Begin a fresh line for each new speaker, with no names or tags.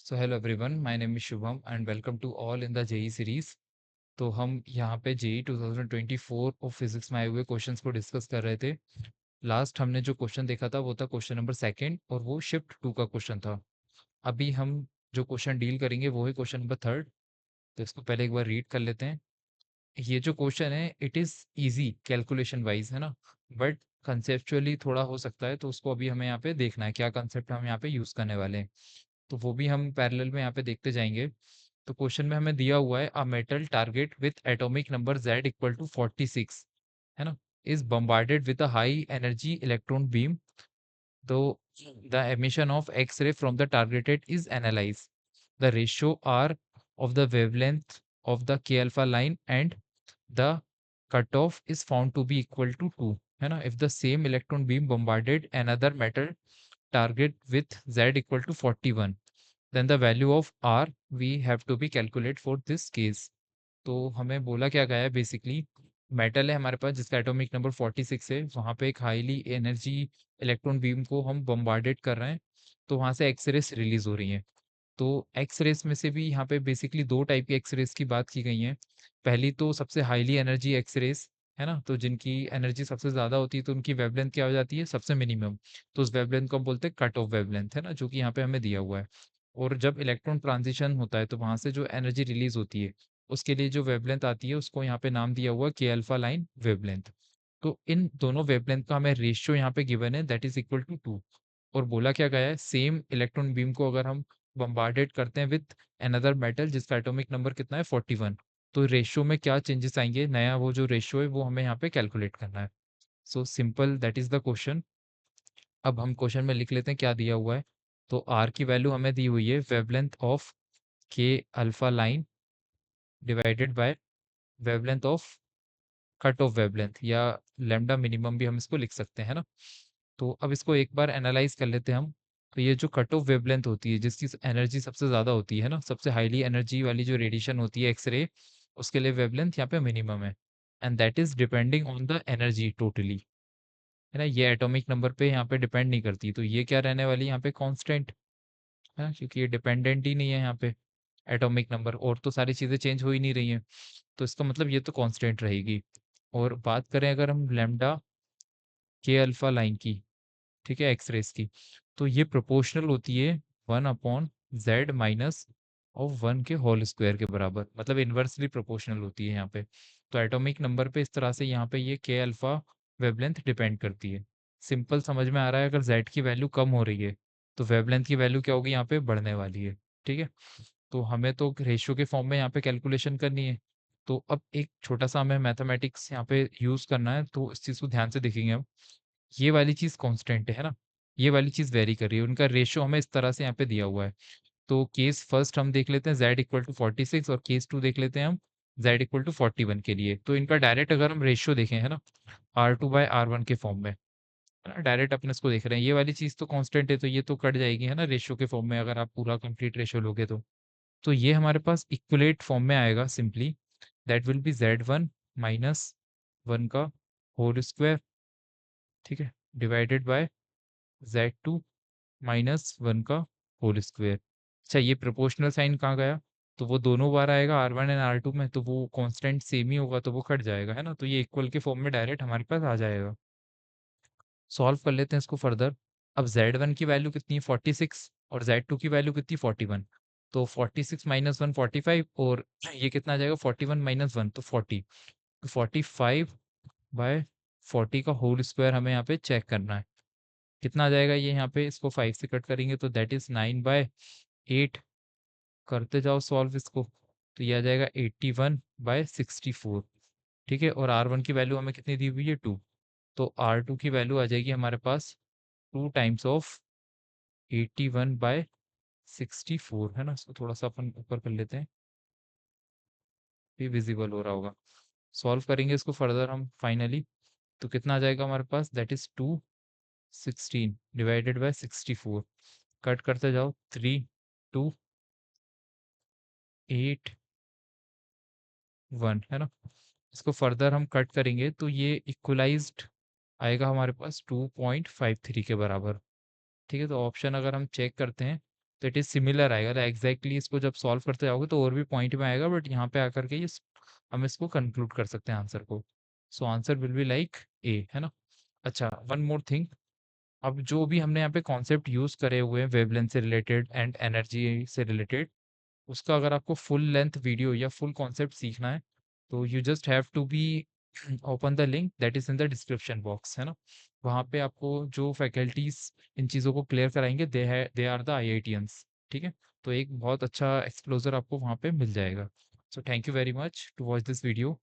So hello everyone, my name is Shubham and welcome to all in the JEE series. तो हम यहाँ पे JEE 2024 और फिजिक्स में आए हुए क्वेश्चंस को डिस्कस कर रहे थे। लास्ट हमने जो क्वेश्चन देखा था वो था क्वेश्चन नंबर सेकंड और वो शिफ्ट टू का क्वेश्चन था। अभी हम जो क्वेश्चन डील करेंगे वो है क्वेश्चन नंबर थर्ड। तो इसको पहले एक बार रीड कर लेते हैं। ये जो क्वेश्चन है it is easy calculation wise, है ना, बट कंसेप्चुअली थोड़ा हो सकता है, तो उसको अभी हमें यहाँ पे देखना है क्या कंसेप्ट हम यहाँ पे यूज़ करने वाले हैं। तो वो भी हम पैरेलल में यहाँ पे देखते जाएंगे। तो क्वेश्चन में हमें दिया हुआ है a metal target with atomic number Z equal to 46, है ना, is bombarded with a high energy electron beam. तो the emission of X-ray from the targeted is analyzed. The ratio R of the wavelength of the K alpha line and the cutoff is found to be equal to 2, है ना, if the same electron beam bombarded another metal target with Z equal to 41, then the value of R we have to be calculate for this case. तो हमें बोला क्या गया है, basically metal है हमारे पास जिसका एटॉमिक नंबर 46 है, वहाँ पे एक हाईली एनर्जी इलेक्ट्रॉन बीम को हम बम्बार्डेड कर रहे हैं। तो वहाँ से एक्स रेस रिलीज हो रही हैं। तो एक्स रेस में से भी यहाँ पे बेसिकली दो टाइप की एक्स रेस की बात की गई है। पहली तो सबसे हाईली एनर्जी एक्स रेस, है ना, तो जिनकी एनर्जी सबसे ज़्यादा होती है तो उनकी वेवलेंथ क्या हो जाती है, सबसे मिनिमम। तो उस वेवलेंथ को हम बोलते हैं कट ऑफ वेवलेंथ, है ना, जो कि यहाँ पे हमें दिया हुआ है। और जब इलेक्ट्रॉन ट्रांजिशन होता है तो वहाँ से जो एनर्जी रिलीज होती है उसके लिए जो वेवलेंथ आती है उसको यहाँ पे नाम दिया हुआ है के अल्फा लाइन वेवलेंथ। तो इन दोनों वेवलेंथ का हमें रेशियो यहाँ पे गिवन है, दैट इज इक्वल टू 2। और बोला क्या गया है, सेम इलेक्ट्रॉन बीम को अगर हम बम्बार्डेड करते हैं विथ अनदर मेटल जिसका एटॉमिक नंबर कितना है 41, तो रेशियो में क्या चेंजेस आएंगे, नया वो जो रेशियो है वो हमें यहाँ पे कैलकुलेट करना है। So simple, that is the question. अब हम क्वेश्चन में लिख लेते हैं क्या दिया हुआ है। तो आर की वैल्यू हमें दी हुई है वेवलेंथ ऑफ के alpha line divided by wavelength of cut off wavelength, या लैम्डा मिनिमम भी हम इसको लिख सकते हैं ना। तो अब इसको एक बार एनालाइज कर लेते हैं हम। तो ये जो कट ऑफ वेवलेंथ होती है जिसकी एनर्जी सबसे ज़्यादा होती है ना, सबसे हाईली एनर्जी वाली जो रेडिएशन होती है एक्सरे, उसके लिए वेवलेंथ यहाँ पे मिनिमम है। And that is depending on the energy totally, है ना, ये एटॉमिक नंबर पे यहाँ पे डिपेंड नहीं करती। तो ये क्या रहने वाली है यहाँ पे, कांस्टेंट, है ना, क्योंकि ये डिपेंडेंट ही नहीं है यहाँ पे एटॉमिक नंबर, और तो सारी चीज़ें चेंज हो ही नहीं रही हैं। तो इसका मतलब ये तो कांस्टेंट रहेगी। और बात करें अगर हम लैम्डा के अल्फा लाइन की, ठीक है, एक्स रेस की, तो ये प्रोपोर्शनल होती है 1/z माइनस ऑफ 1 के होल स्क्वायर के बराबर, मतलब इन्वर्सली प्रोपोर्शनल होती है यहाँ पे। तो एटॉमिक नंबर पे इस तरह से यहाँ पे ये के अल्फा वेवलेंथ डिपेंड करती है। सिंपल समझ में आ रहा है, अगर z की वैल्यू कम हो रही है तो वेवलेंथ की वैल्यू क्या होगी, यहाँ पे बढ़ने वाली है। ठीक है, तो हमें तो रेशियो के फॉर्म में यहाँ पे कैलकुलेशन करनी है। तो अब एक छोटा सा हमें मैथमेटिक्स यहाँ पे यूज करना है, तो इस चीज़ को ध्यान से देखेंगे हम। ये वाली चीज़ कांस्टेंट है ना, ये वाली चीज़ वेरी कर रही है, उनका रेशियो हमें इस तरह से यहाँ पे दिया हुआ है। तो केस फर्स्ट हम देख लेते हैं z इक्वल टू 46, और केस टू देख लेते हैं हम z इक्वल टू 41 के लिए। तो इनका डायरेक्ट अगर हम रेशियो देखें, है ना, R2/R1 के फॉर्म में, है ना, डायरेक्ट अपने इसको देख रहे हैं, ये वाली चीज़ तो कांस्टेंट है तो ये तो कट जाएगी, है ना, रेशियो के फॉर्म में अगर आप पूरा कंप्लीट रेशियो लोगे तो ये हमारे पास इक्वलेट फॉर्म में आएगा simply, that will be Z1 minus 1 का होल स्क्वायर, ठीक है, डिवाइडेड बाय Z2 माइनस 1 का होल स्क्वायर। अच्छा, ये प्रोपोर्शनल साइन कहाँ गया, तो वो दोनों बार आएगा R1 एंड R2 में, तो वो कांस्टेंट सेम ही होगा तो वो कट जाएगा, है ना, तो ये इक्वल के फॉर्म में डायरेक्ट हमारे पास आ जाएगा। सॉल्व कर लेते हैं इसको फर्दर। अब Z1 की वैल्यू कितनी है 46, और Z2 की वैल्यू कितनी 41। तो 46 माइनस 1 45, और ये कितना आ जाएगा 41 माइनस 1 तो 40। तो 45/40 का होल स्क्वायर हमें यहाँ पे चेक करना है, कितना आ जाएगा ये, यहाँ पे इसको 5 से कट करेंगे तो दैट इज 9/8। करते जाओ सॉल्व इसको, तो ये आ जाएगा 81/64। ठीक है, और R1 की वैल्यू हमें कितनी दी हुई है 2, तो R2 की वैल्यू आ जाएगी हमारे पास 2 टाइम्स ऑफ 81/64, है ना। इसको थोड़ा सा अपन ऊपर कर लेते हैं, ये विजिबल हो रहा होगा। सॉल्व करेंगे इसको फर्दर हम फाइनली, तो कितना आ जाएगा हमारे पास, that is 216 divided by 64। Cut करते जाओ, 3 2 8 1, है ना। इसको फर्दर हम कट करेंगे तो ये इक्वलाइज्ड आएगा हमारे पास 2.53 के बराबर। ठीक है, तो ऑप्शन अगर हम चेक करते हैं तो इट इज़ सिमिलर आएगा, एग्जैक्टली इसको जब सॉल्व करते जाओगे तो और भी पॉइंट में आएगा, बट यहाँ पे आकर के हम इसको कंक्लूड कर सकते हैं आंसर को। So answer will be like a, है ना। अच्छा, वन मोर थिंग, अब जो भी हमने यहाँ पे कॉन्सेप्ट यूज करे हुए हैं वेवलेंथ से रिलेटेड एंड एनर्जी से रिलेटेड, उसका अगर आपको फुल लेंथ वीडियो या फुल कॉन्सेप्ट सीखना है तो you just have to be open the link that is in the description box, है ना। वहाँ पे आपको जो फैकल्टीज इन चीज़ों को क्लियर कराएंगे दे आर द IITians, ठीक है। तो एक बहुत अच्छा एक्सप्लोजर आपको वहाँ पे मिल जाएगा। So thank you very much to watch this video.